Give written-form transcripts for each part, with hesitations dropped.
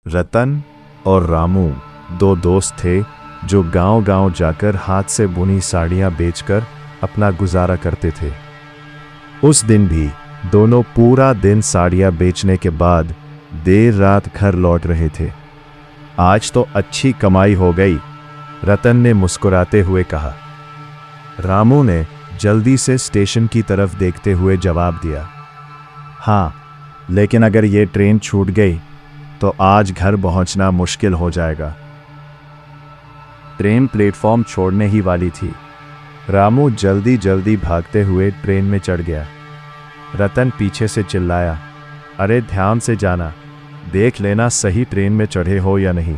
रतन और रामू दो दोस्त थे जो गांव-गांव जाकर हाथ से बुनी साड़ियां बेचकर अपना गुजारा करते थे। उस दिन भी दोनों पूरा दिन साड़ियां बेचने के बाद देर रात घर लौट रहे थे। आज तो अच्छी कमाई हो गई, रतन ने मुस्कुराते हुए कहा। रामू ने जल्दी से स्टेशन की तरफ देखते हुए जवाब दिया, हाँ, लेकिन अगर ये ट्रेन छूट गई तो आज घर पहुंचना मुश्किल हो जाएगा। ट्रेन प्लेटफॉर्म छोड़ने ही वाली थी। रामू जल्दी जल्दी भागते हुए ट्रेन में चढ़ गया। रतन पीछे से चिल्लाया, अरे ध्यान से जाना, देख लेना सही ट्रेन में चढ़े हो या नहीं।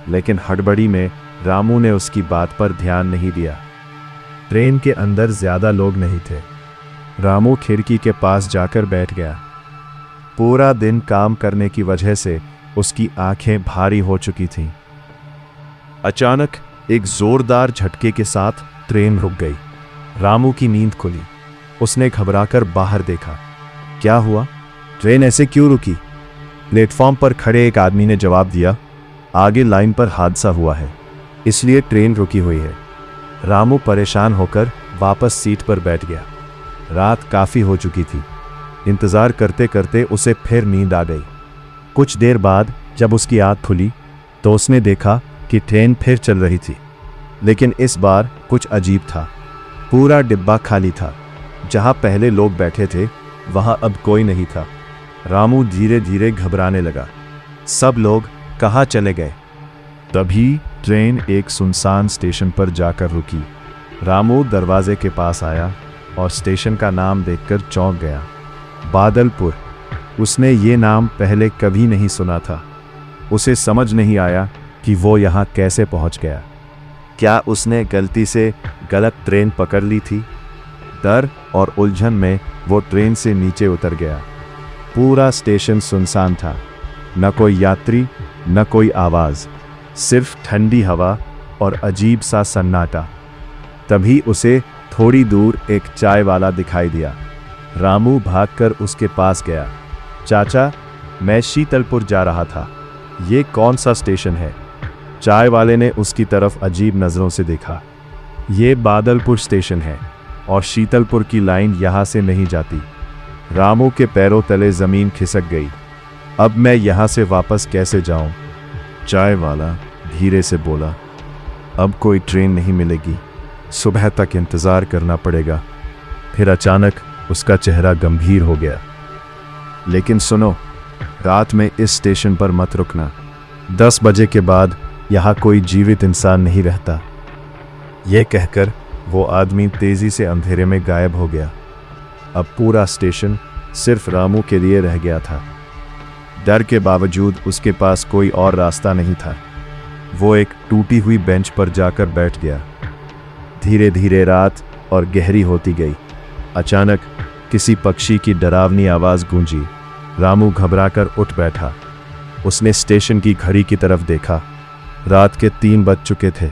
लेकिन हड़बड़ी में रामू ने उसकी बात पर ध्यान नहीं दिया। ट्रेन के अंदर ज्यादा लोग नहीं थे। रामू खिड़की के पास जाकर बैठ गया। पूरा दिन काम करने की वजह से उसकी आंखें भारी हो चुकी थीं। अचानक एक जोरदार झटके के साथ ट्रेन रुक गई। रामू की नींद खुली। उसने घबराकर बाहर देखा। क्या हुआ? ट्रेन ऐसे क्यों रुकी? प्लेटफॉर्म पर खड़े एक आदमी ने जवाब दिया, आगे लाइन पर हादसा हुआ है, इसलिए ट्रेन रुकी हुई है। रामू परेशान होकर वापस सीट पर बैठ गया। रात काफी हो चुकी थी। इंतजार करते करते उसे फिर नींद आ गई। कुछ देर बाद जब उसकी आंख खुली तो उसने देखा कि ट्रेन फिर चल रही थी, लेकिन इस बार कुछ अजीब था। पूरा डिब्बा खाली था। जहां पहले लोग बैठे थे वहां अब कोई नहीं था। रामू धीरे धीरे घबराने लगा। सब लोग कहां चले गए? तभी ट्रेन एक सुनसान स्टेशन पर जाकर रुकी। रामू दरवाजे के पास आया और स्टेशन का नाम देखकर चौंक गया। बादलपुर। उसने ये नाम पहले कभी नहीं सुना था। उसे समझ नहीं आया कि वो यहाँ कैसे पहुँच गया। क्या उसने गलती से गलत ट्रेन पकड़ ली थी? डर और उलझन में वो ट्रेन से नीचे उतर गया। पूरा स्टेशन सुनसान था। न कोई यात्री, न कोई आवाज, सिर्फ ठंडी हवा और अजीब सा सन्नाटा। तभी उसे थोड़ी दूर एक चाय वाला दिखाई दिया। रामू भागकर उसके पास गया। चाचा, मैं शीतलपुर जा रहा था। ये कौन सा स्टेशन है? चाय वाले ने उसकी तरफ अजीब नज़रों से देखा। ये बादलपुर स्टेशन है और शीतलपुर की लाइन यहाँ से नहीं जाती। रामू के पैरों तले ज़मीन खिसक गई। अब मैं यहाँ से वापस कैसे जाऊँ? चाय वाला धीरे से बोला, अब कोई ट्रेन नहीं मिलेगी, सुबह तक इंतज़ार करना पड़ेगा। फिर अचानक उसका चेहरा गंभीर हो गया। लेकिन सुनो, रात में इस स्टेशन पर मत रुकना। 10 बजे के बाद यहाँ कोई जीवित इंसान नहीं रहता। यह कहकर वो आदमी तेजी से अंधेरे में गायब हो गया। अब पूरा स्टेशन सिर्फ रामू के लिए रह गया था। डर के बावजूद उसके पास कोई और रास्ता नहीं था। वो एक टूटी हुई बेंच पर जाकर बैठ गया। धीरे धीरे रात और गहरी होती गई। अचानक किसी पक्षी की डरावनी आवाज गूंजी। रामू घबराकर उठ बैठा। उसने स्टेशन की घड़ी की तरफ देखा। रात के 3 बज चुके थे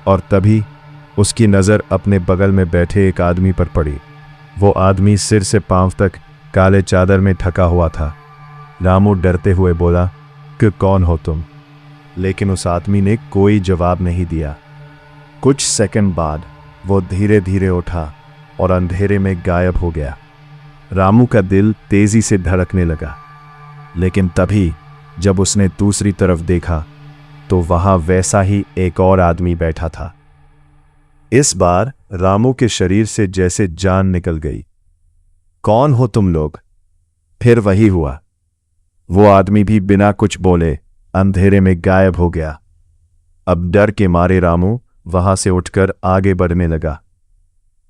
और तभी उसकी नज़र अपने बगल में बैठे एक आदमी पर पड़ी। वो आदमी सिर से पांव तक काले चादर में ढका हुआ था। रामू डरते हुए बोला कि कौन हो तुम? लेकिन उस आदमी ने कोई जवाब नहीं दिया। कुछ सेकंड बाद वो धीरे धीरे उठा और अंधेरे में गायब हो गया। रामू का दिल तेजी से धड़कने लगा। लेकिन तभी जब उसने दूसरी तरफ देखा तो वहां वैसा ही एक और आदमी बैठा था। इस बार रामू के शरीर से जैसे जान निकल गई। कौन हो तुम लोग? फिर वही हुआ। वो आदमी भी बिना कुछ बोले अंधेरे में गायब हो गया। अब डर के मारे रामू वहां से उठकर आगे बढ़ने लगा।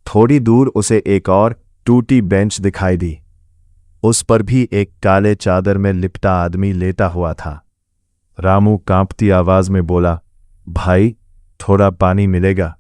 थोड़ी दूर उसे एक और टूटी बेंच दिखाई दी। उस पर भी एक काले चादर में लिपटा आदमी लेटा हुआ था। रामू कांपती आवाज में बोला, भाई, थोड़ा पानी मिलेगा?